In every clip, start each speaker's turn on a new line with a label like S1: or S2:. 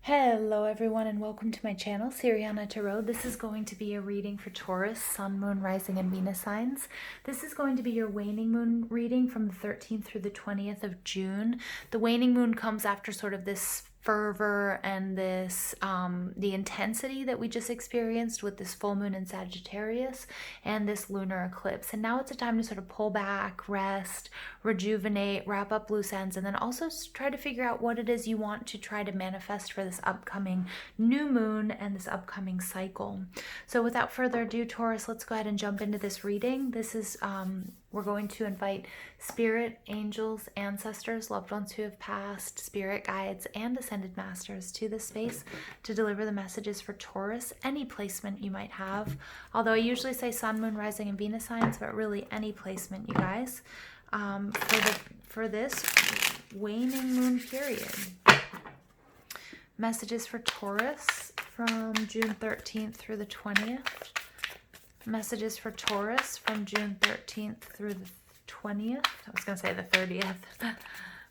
S1: Hello everyone and welcome to my channel, Siriana Tarot. This is going to be a reading for Taurus, Sun, Moon, Rising, and Venus signs. This is going to be your waning moon reading from the 13th through the 20th of June. The waning moon comes after sort of this fervor and this the intensity that we just experienced with this full moon in Sagittarius and this lunar eclipse. And now it's a time to sort of pull back, rest, rejuvenate, wrap up loose ends, and then also try to figure out what it is you want to try to manifest for this upcoming new moon and this upcoming cycle. So without further ado, Taurus, let's go ahead and jump into this reading. This is we're going to invite spirit, angels, ancestors, loved ones who have passed, spirit guides, and ascended masters to this space to deliver the messages for Taurus, any placement you might have. Although I usually say Sun, Moon, Rising, and Venus signs, but really any placement, you guys, for this waning moon period. Messages for Taurus from June 13th through the 20th. Messages for Taurus from June 13th through the 20th. I was going to say the 30th.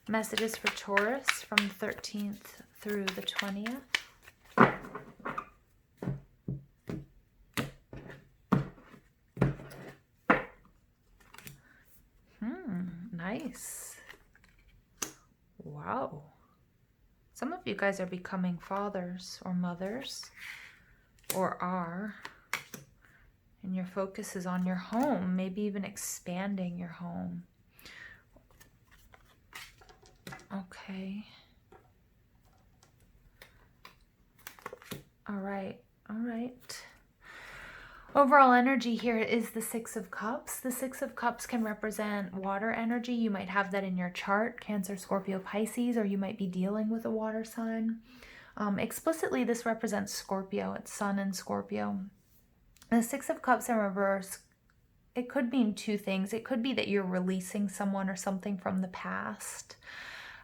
S1: Messages for Taurus from the 13th through the 20th. Nice. Wow. Some of you guys are becoming fathers or mothers, or are. And your focus is on your home, maybe even expanding your home. Okay. All right. Overall energy here is the Six of Cups. The Six of Cups can represent water energy. You might have that in your chart, Cancer, Scorpio, Pisces, or you might be dealing with a water sign. Explicitly, this represents Scorpio. It's Sun and Scorpio. The Six of Cups in reverse, it could mean two things. It could be that you're releasing someone or something from the past.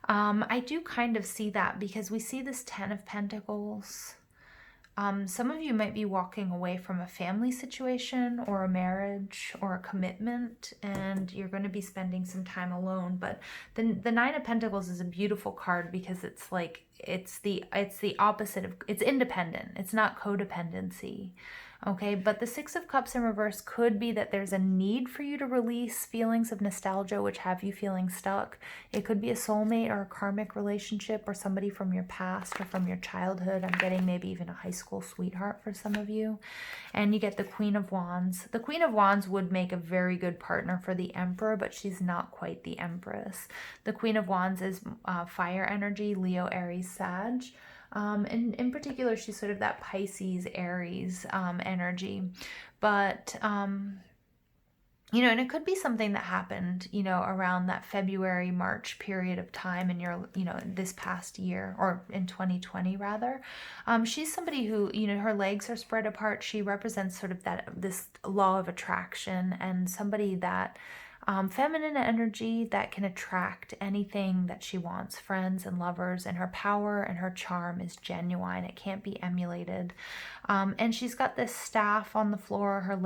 S1: I do kind of see that because we see this Ten of Pentacles. Some of you might be walking away from a family situation or a marriage or a commitment, and you're going to be spending some time alone. But the Nine of Pentacles is a beautiful card because it's like it's the opposite of, it's independent. It's not codependency. Okay, but the Six of Cups in reverse could be that there's a need for you to release feelings of nostalgia which have you feeling stuck. It could be a soulmate or a karmic relationship or somebody from your past or from your childhood. I'm getting maybe even a high school sweetheart for some of you. And you get the Queen of Wands. The Queen of Wands would make a very good partner for the Emperor, but she's not quite the Empress. The Queen of Wands is fire energy, Leo, Aries, Sag. And in particular, she's sort of that Pisces, Aries energy. But, you know, and it could be something that happened, you know, around that February, March period of time in your, you know, this past year, or in 2020 rather. She's somebody who, you know, her legs are spread apart. She represents sort of this law of attraction, and somebody that feminine energy that can attract anything that she wants, friends and lovers, and her power and her charm is genuine. It can't be emulated. And she's got this staff on the floor. Her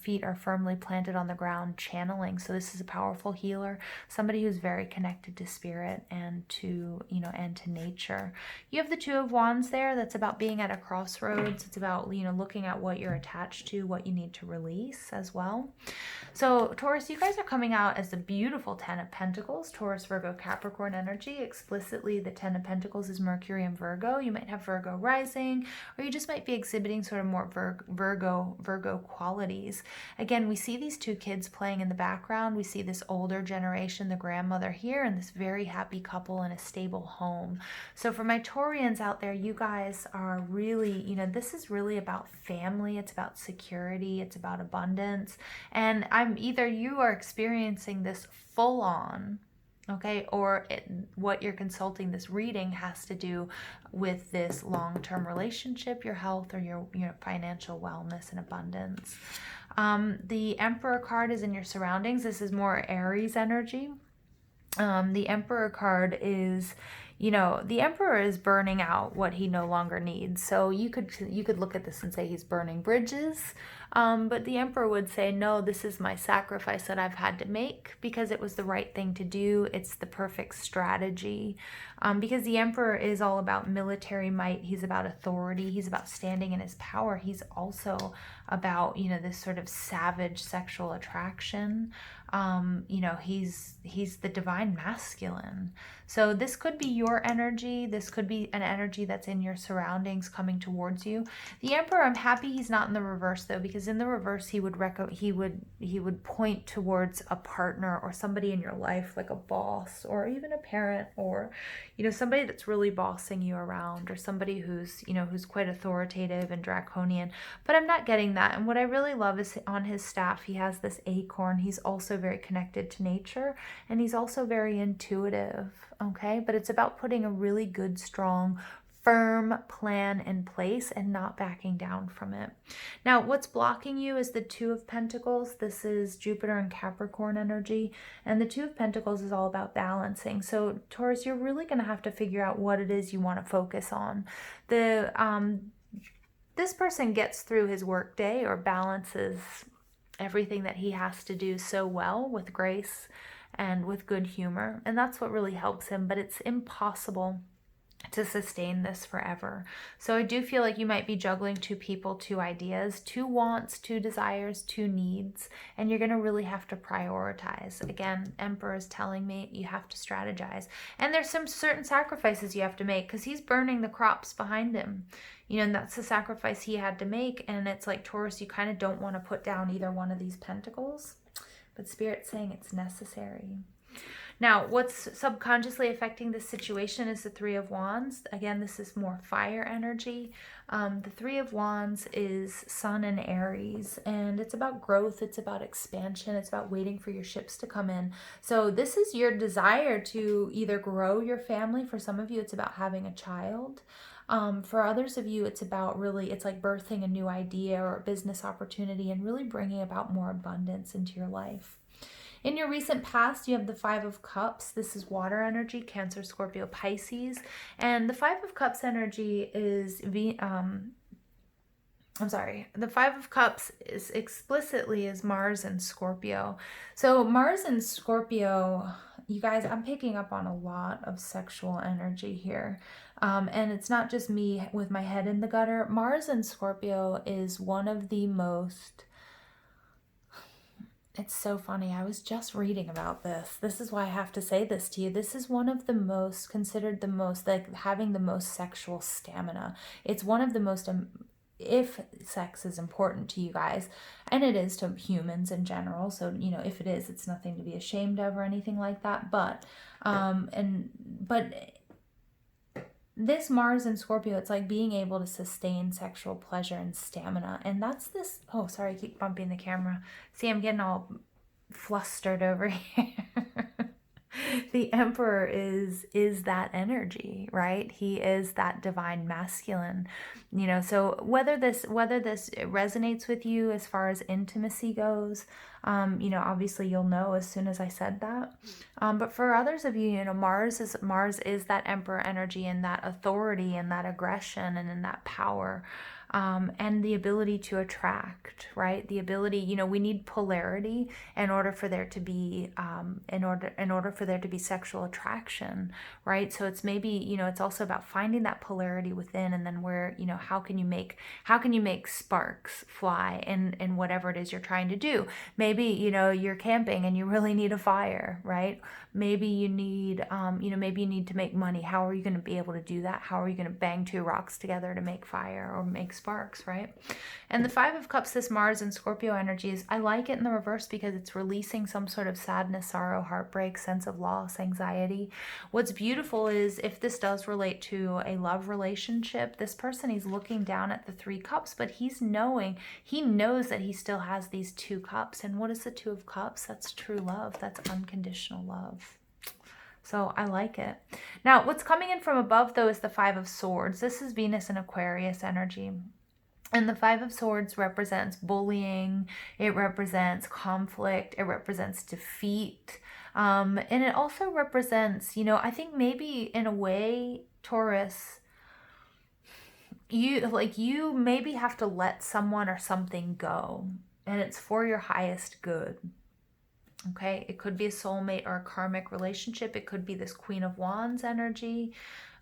S1: feet are firmly planted on the ground, channeling. So this is a powerful healer, somebody who's very connected to spirit and to, you know, and to nature. You have the Two of Wands there. That's about being at a crossroads. It's about, you know, looking at what you're attached to, what you need to release as well. So Taurus, you guys are coming out as the beautiful Ten of Pentacles, Taurus, Virgo, Capricorn energy. Explicitly, the Ten of Pentacles is Mercury and Virgo. You might have Virgo rising, or you just might be exhibiting sort of more Virgo qualities. Again, we see these two kids playing in the background. We see this older generation, the grandmother here, and this very happy couple in a stable home. So for my Taurians out there, you guys are really, you know, this is really about family. It's about security. It's about abundance. And either you are experiencing this full on, okay, or what you're consulting this reading has to do with this long-term relationship, your health, or your financial wellness and abundance. The Emperor card is in your surroundings. This is more Aries energy. The Emperor card is, you know, the Emperor is burning out what he no longer needs. So you could look at this and say he's burning bridges, but the Emperor would say, no, this is my sacrifice that I've had to make because it was the right thing to do. It's the perfect strategy, because the Emperor is all about military might. He's about authority. He's about standing in his power. He's also about, you know, this sort of savage sexual attraction. You know, he's the divine masculine. So this could be your energy. This could be an energy that's in your surroundings coming towards you. The Emperor, I'm happy he's not in the reverse though, because in the reverse he would point towards a partner or somebody in your life, like a boss or even a parent, or, you know, somebody that's really bossing you around, or somebody who's, you know, who's quite authoritative and draconian. But I'm not getting that. And what I really love is on his staff, he has this acorn. He's also very connected to nature, and he's also very intuitive. Okay, but it's about putting a really good, strong, firm plan in place and not backing down from it. Now, what's blocking you is the Two of Pentacles. This is Jupiter and Capricorn energy, and the Two of Pentacles is all about balancing. So Taurus, you're really going to have to figure out what it is you want to focus on. This person gets through his workday or balances everything that he has to do so well with grace and with good humor, and that's what really helps him, but it's impossible to sustain this forever. So I do feel like you might be juggling two people, two ideas, two wants, two desires, two needs, and you're going to really have to prioritize. Again, Emperor is telling me you have to strategize, and there's some certain sacrifices you have to make because he's burning the crops behind him, you know, and that's the sacrifice he had to make. And it's like, Taurus, you kind of don't want to put down either one of these pentacles, but Spirit's saying it's necessary. Now, what's subconsciously affecting this situation is the Three of Wands. Again, this is more fire energy. The Three of Wands is Sun and Aries, and it's about growth. It's about expansion. It's about waiting for your ships to come in. So this is your desire to either grow your family. For some of you, it's about having a child. For others of you, it's about really, it's like birthing a new idea or a business opportunity and really bringing about more abundance into your life. In your recent past, you have the Five of Cups. This is water energy, Cancer, Scorpio, Pisces. And the Five of Cups energy is the Five of Cups is explicitly is Mars and Scorpio. So Mars and Scorpio, you guys, I'm picking up on a lot of sexual energy here. And it's not just me with my head in the gutter. Mars and Scorpio is one of the most... It's so funny. I was just reading about this. This is why I have to say this to you. This is one of the most, considered the most, like having the most sexual stamina. It's one of the most, if sex is important to you guys, and it is to humans in general. So, you know, if it is, it's nothing to be ashamed of or anything like that. But, this Mars and Scorpio, it's like being able to sustain sexual pleasure and stamina. And that's this... Oh, sorry, I keep bumping the camera. See, I'm getting all flustered over here. The Emperor is that energy, right? He is that divine masculine, you know. So whether this resonates with you as far as intimacy goes, you know, obviously you'll know as soon as I said that. But for others of you, you know, Mars is that Emperor energy, and that authority and that aggression and in that power. And the ability to attract, right? The ability, you know, we need polarity in order for there to be, in order for there to be sexual attraction, right? So it's maybe, you know, it's also about finding that polarity within, and then where, you know, how can you make sparks fly in whatever it is you're trying to do? Maybe, you know, you're camping and you really need a fire, right? Maybe you need, you know, maybe you need to make money. How are you going to be able to do that? How are you going to bang two rocks together to make fire or make sparks, right? And the Five of Cups, this Mars and Scorpio energies, I like it in the reverse because it's releasing some sort of sadness, sorrow, heartbreak, sense of loss, anxiety. What's beautiful is if this does relate to a love relationship, this person, he's looking down at the Three Cups, but he knows that he still has these Two Cups. And what is the Two of Cups? That's true love. That's unconditional love. So I like it. Now, what's coming in from above, though, is the Five of Swords. This is Venus and Aquarius energy. And the Five of Swords represents bullying. It represents conflict. It represents defeat. And it also represents, you know, I think maybe in a way, Taurus, you maybe have to let someone or something go, and it's for your highest good. Okay, it could be a soulmate or a karmic relationship. It could be this Queen of Wands energy.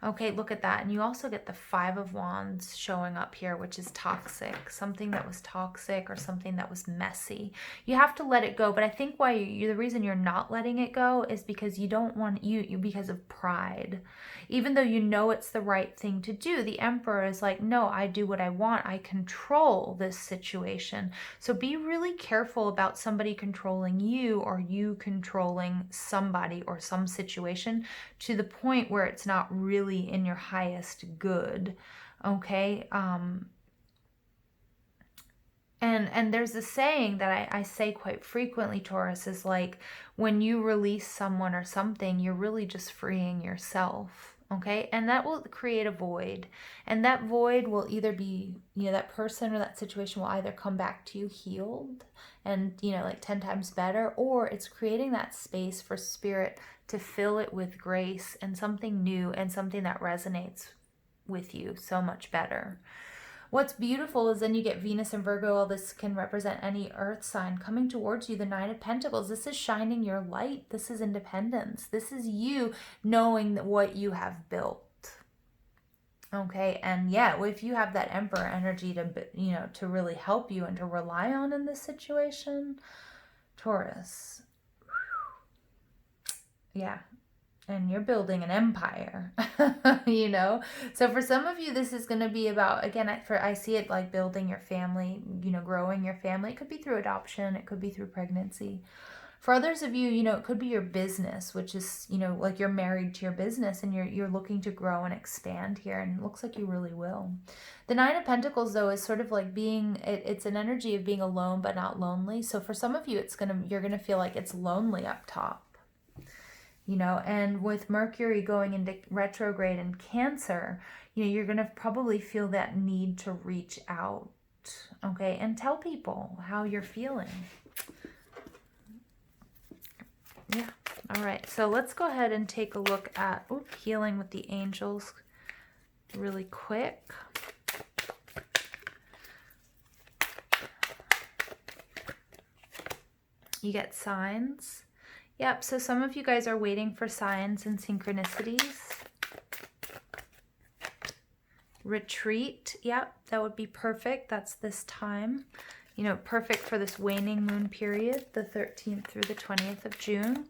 S1: Okay, look at that. And you also get the Five of Wands showing up here, which is toxic. Something that was toxic or something that was messy. You have to let it go. But I think why the reason you're not letting it go is because you don't want because of pride. Even though you know it's the right thing to do, the Emperor is like, no, I do what I want. I control this situation. So be really careful about somebody controlling you or you controlling somebody or some situation to the point where it's not really in your highest good. Okay. And there's a saying that I say quite frequently, Taurus, is like, when you release someone or something, you're really just freeing yourself. Okay. And that will create a void. And that void will either be, you know, that person or that situation will either come back to you healed and, you know, like 10 times better, or it's creating that space for spirit to fill it with grace and something new and something that resonates with you so much better. What's beautiful is then you get Venus and Virgo. All this can represent any earth sign coming towards you. The Nine of Pentacles. This is shining your light. This is independence. This is you knowing what you have built. Okay, and yeah, if you have that Emperor energy to, you know, to really help you and to rely on in this situation, Taurus. Yeah. And you're building an empire, you know? So for some of you, this is going to be about, again, I see it like building your family, you know, growing your family. It could be through adoption. It could be through pregnancy. For others of you, you know, it could be your business, which is, you know, like you're married to your business and you're looking to grow and expand here. And it looks like you really will. The Nine of Pentacles, though, is sort of like it's an energy of being alone, but not lonely. So for some of you, you're going to feel like it's lonely up top. You know, and with Mercury going into retrograde in Cancer, you know, you're going to probably feel that need to reach out, okay, and tell people how you're feeling. Yeah. All right. So let's go ahead and take a look at healing with the angels really quick. You get signs. Yep, so some of you guys are waiting for signs and synchronicities. Retreat, yep, that would be perfect. That's this time. You know, perfect for this waning moon period, the 13th through the 20th of June.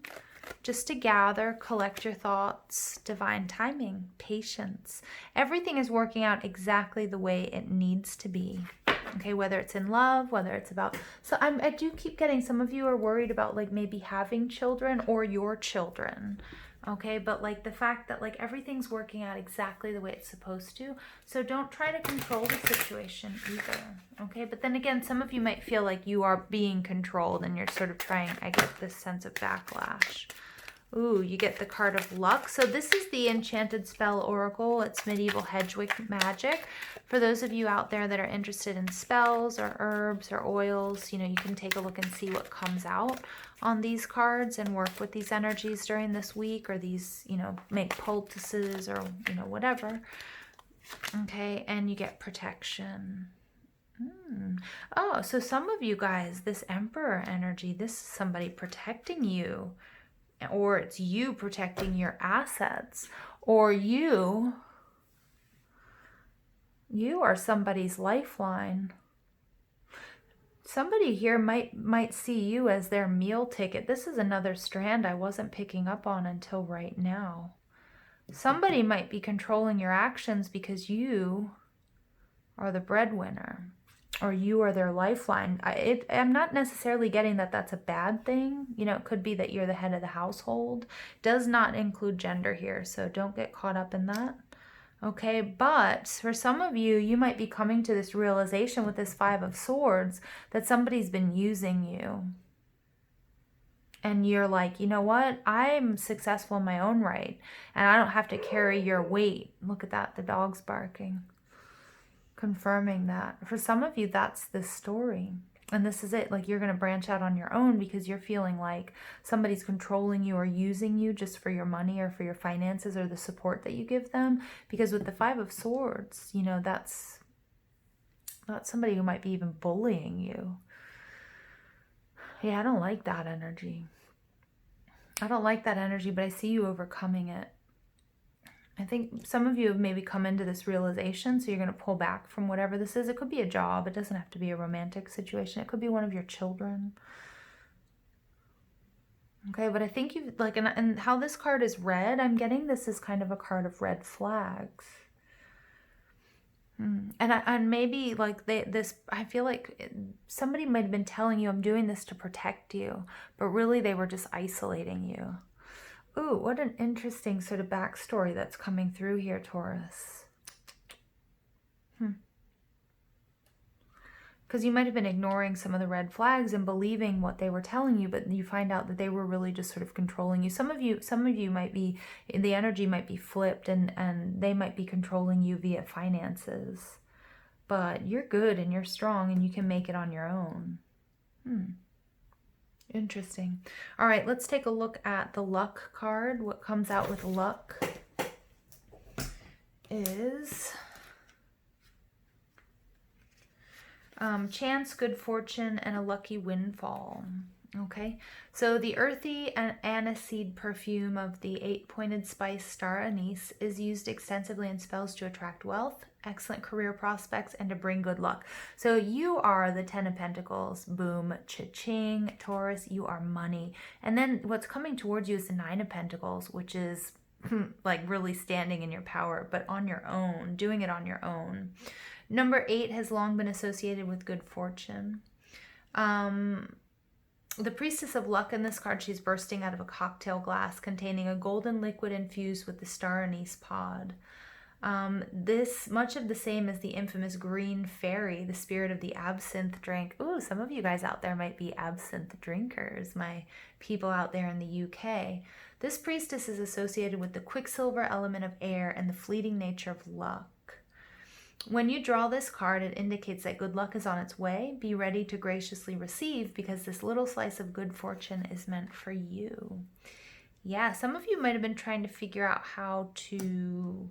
S1: Just to gather, collect your thoughts, divine timing, patience. Everything is working out exactly the way it needs to be. Okay, whether it's in love, whether it's about... So I do keep getting, some of you are worried about like maybe having children or your children. Okay, but like the fact that like everything's working out exactly the way it's supposed to. So don't try to control the situation either. Okay, but then again, some of you might feel like you are being controlled and you're sort of trying, I get this sense of backlash. Ooh, you get the card of luck. So this is the Enchanted Spell Oracle. It's medieval Hedwig magic. For those of you out there that are interested in spells or herbs or oils, you know, you can take a look and see what comes out on these cards and work with these energies during this week, or these, you know, make poultices or, you know, whatever. Okay, and you get protection. Oh, so some of you guys, this Emperor energy, this is somebody protecting you. Or it's you protecting your assets, or you are somebody's lifeline. Somebody here might see you as their meal ticket. This is another strand I wasn't picking up on until right now. Somebody might be controlling your actions because you are the breadwinner, or you are their lifeline. I'm not necessarily getting that that's a bad thing. You know, it could be that you're the head of the household. Does not include gender here, so don't get caught up in that. Okay, but for some of you, you might be coming to this realization with this Five of Swords that somebody's been using you. And you're like, you know what? I'm successful in my own right, and I don't have to carry your weight. Look at that, the dog's barking. Confirming that. For some of you, that's the story. And this is it. Like, you're going to branch out on your own because you're feeling like somebody's controlling you or using you just for your money or for your finances or the support that you give them. Because with the Five of Swords, you know, that's not somebody who might be even bullying you. Yeah, I don't like that energy. I don't like that energy, but I see you overcoming it. I think some of you have maybe come into this realization, so you're going to pull back from whatever this is. It could be a job. It doesn't have to be a romantic situation. It could be one of your children. Okay, but I think you've, like, and how this card is read, I'm getting this is kind of a card of red flags. And maybe, like, I feel like somebody might have been telling you, I'm doing this to protect you, but really they were just isolating you. Ooh, what an interesting sort of backstory that's coming through here, Taurus. Because you might have been ignoring some of the red flags and believing what they were telling you, but you find out that they were really just sort of controlling you. Some of you might be, the energy might be flipped, and they might be controlling you via finances. But you're good and you're strong and you can make it on your own. Interesting. All right, let's take a look at the luck card. What comes out with luck is chance, good fortune, and a lucky windfall. Okay, so the earthy and aniseed perfume of the 8-pointed spice star anise is used extensively in spells to attract wealth, excellent career prospects, and to bring good luck. So you are the 10 of Pentacles. Boom, cha-ching, Taurus, you are money. And then what's coming towards you is the 9 of Pentacles, which is like really standing in your power, but on your own, doing it on your own. Number 8 has long been associated with good fortune. The Priestess of Luck in this card, she's bursting out of a cocktail glass containing a golden liquid infused with the star anise pod. This, much of the same as the infamous green fairy, the spirit of the absinthe drink. Ooh, some of you guys out there might be absinthe drinkers, my people out there in the UK. This priestess is associated with the quicksilver element of air and the fleeting nature of luck. When you draw this card, it indicates that good luck is on its way. Be ready to graciously receive, because this little slice of good fortune is meant for you. Yeah, some of you might have been trying to figure out how to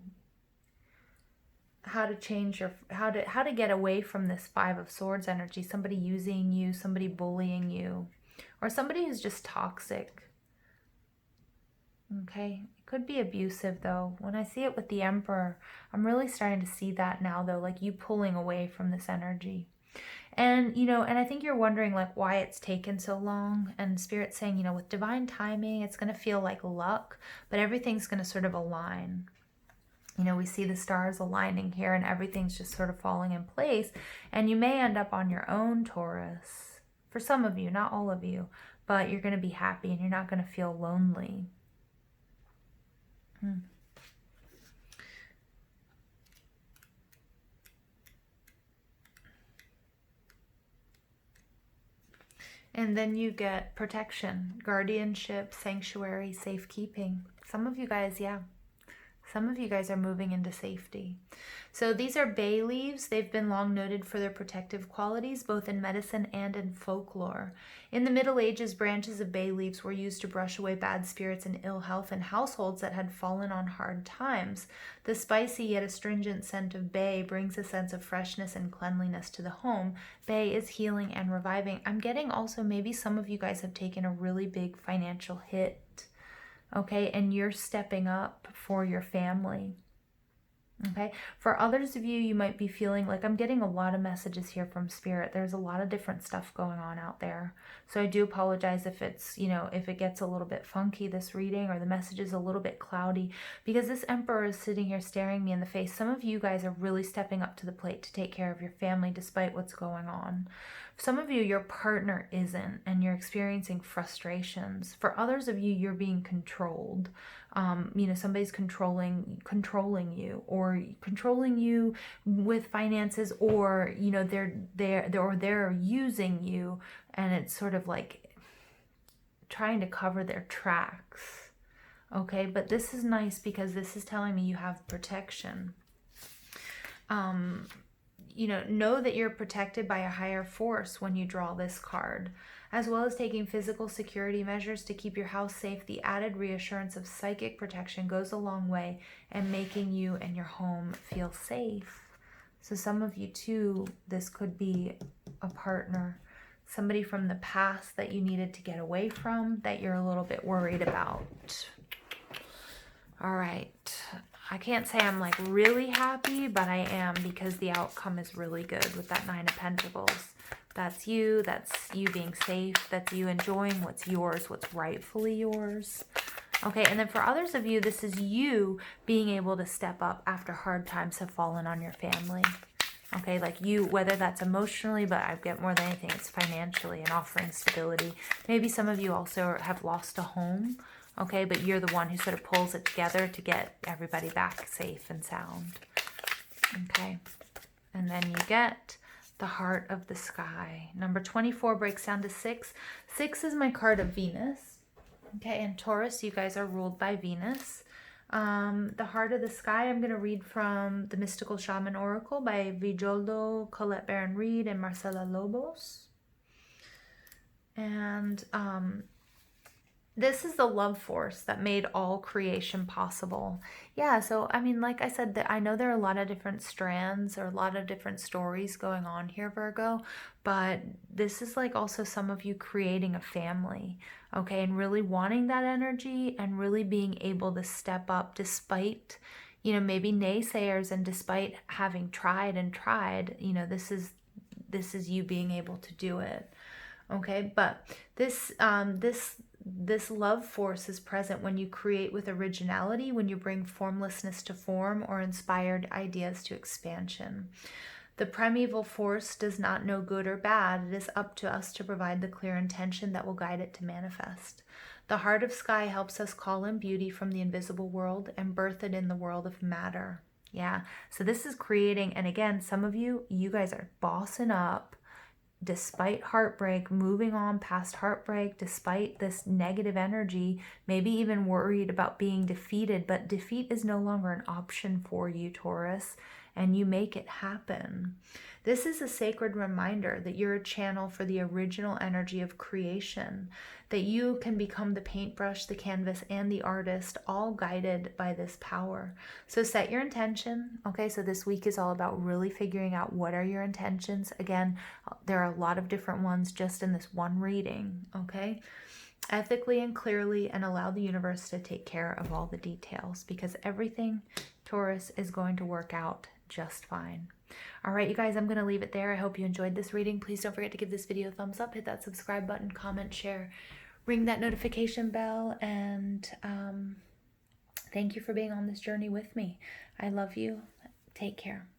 S1: change your, how to get away from this 5 of Swords energy. Somebody using you, somebody bullying you, or somebody who's just toxic. Okay, it could be abusive though. When I see it with the Emperor, I'm really starting to see that now though, like you pulling away from this energy. And, you know, and I think you're wondering like why it's taken so long, and Spirit's saying, you know, with divine timing, it's going to feel like luck, but everything's going to sort of align. You know, we see the stars aligning here and everything's just sort of falling in place, and you may end up on your own, Taurus. For some of you, not all of you, but you're going to be happy and you're not going to feel lonely. And then you get protection, guardianship, sanctuary, safekeeping. Some of you guys, yeah. Some of you guys are moving into safety. So these are bay leaves. They've been long noted for their protective qualities, both in medicine and in folklore. In the Middle Ages, branches of bay leaves were used to brush away bad spirits and ill health in households that had fallen on hard times. The spicy yet astringent scent of bay brings a sense of freshness and cleanliness to the home. Bay is healing and reviving. I'm getting also maybe some of you guys have taken a really big financial hit. Okay, and you're stepping up for your family. Okay, for others of you, you might be feeling like, I'm getting a lot of messages here from Spirit. There's a lot of different stuff going on out there. So I do apologize if it's, you know, if it gets a little bit funky, this reading, or the message is a little bit cloudy, because this Emperor is sitting here staring me in the face. Some of you guys are really stepping up to the plate to take care of your family despite what's going on. Some of you, your partner isn't, and you're experiencing frustrations. For others of you, you're being controlled. You know, somebody's controlling you, or controlling you with finances, or, you know, they're using you, and it's sort of like trying to cover their tracks. Okay, but this is nice because this is telling me you have protection. know that you're protected by a higher force when you draw this card, as well as taking physical security measures to keep your house safe. The added reassurance of psychic protection goes a long way in making you and your home feel safe. So some of you too, this could be a partner, somebody from the past that you needed to get away from, that you're a little bit worried about. All right. I can't say I'm like really happy, but I am, because the outcome is really good with that Nine of Pentacles. That's you being safe, that's you enjoying what's yours, what's rightfully yours. Okay, and then for others of you, this is you being able to step up after hard times have fallen on your family. Okay, like you, whether that's emotionally, but I get more than anything, it's financially and offering stability. Maybe some of you also have lost a home. Okay, but you're the one who sort of pulls it together to get everybody back safe and sound. Okay, and then you get the Heart of the Sky. Number 24 breaks down to 6. 6 is my card of Venus. Okay, and Taurus, you guys are ruled by Venus. The Heart of the Sky, I'm going to read from The Mystical Shaman Oracle by Vijoldo, Colette Baron-Reed, and Marcela Lobos. And this is the love force that made all creation possible. Yeah, so I mean, like I said, I know there are a lot of different strands or a lot of different stories going on here, Virgo, but this is like also some of you creating a family, okay, and really wanting that energy and really being able to step up despite, maybe naysayers, and despite having tried and tried, this is you being able to do it. Okay, but this love force is present when you create with originality, when you bring formlessness to form, or inspired ideas to expansion. The primeval force does not know good or bad. It is up to us to provide the clear intention that will guide it to manifest. The Heart of Sky helps us call in beauty from the invisible world and birth it in the world of matter. Yeah, so this is creating, and again, some of you guys are bossing up despite heartbreak, moving on past heartbreak, despite this negative energy, maybe even worried about being defeated, but defeat is no longer an option for you, Taurus, and you make it happen. This is a sacred reminder that you're a channel for the original energy of creation, that you can become the paintbrush, the canvas, and the artist, all guided by this power. So set your intention. Okay, so this week is all about really figuring out what are your intentions. Again, there are a lot of different ones just in this one reading, okay? Ethically and clearly, and allow the universe to take care of all the details, because everything, Taurus, is going to work out just fine. All right, you guys, I'm going to leave it there. I hope you enjoyed this reading. Please don't forget to give this video a thumbs up, hit that subscribe button, comment, share, ring that notification bell, and thank you for being on this journey with me. I love you. Take care.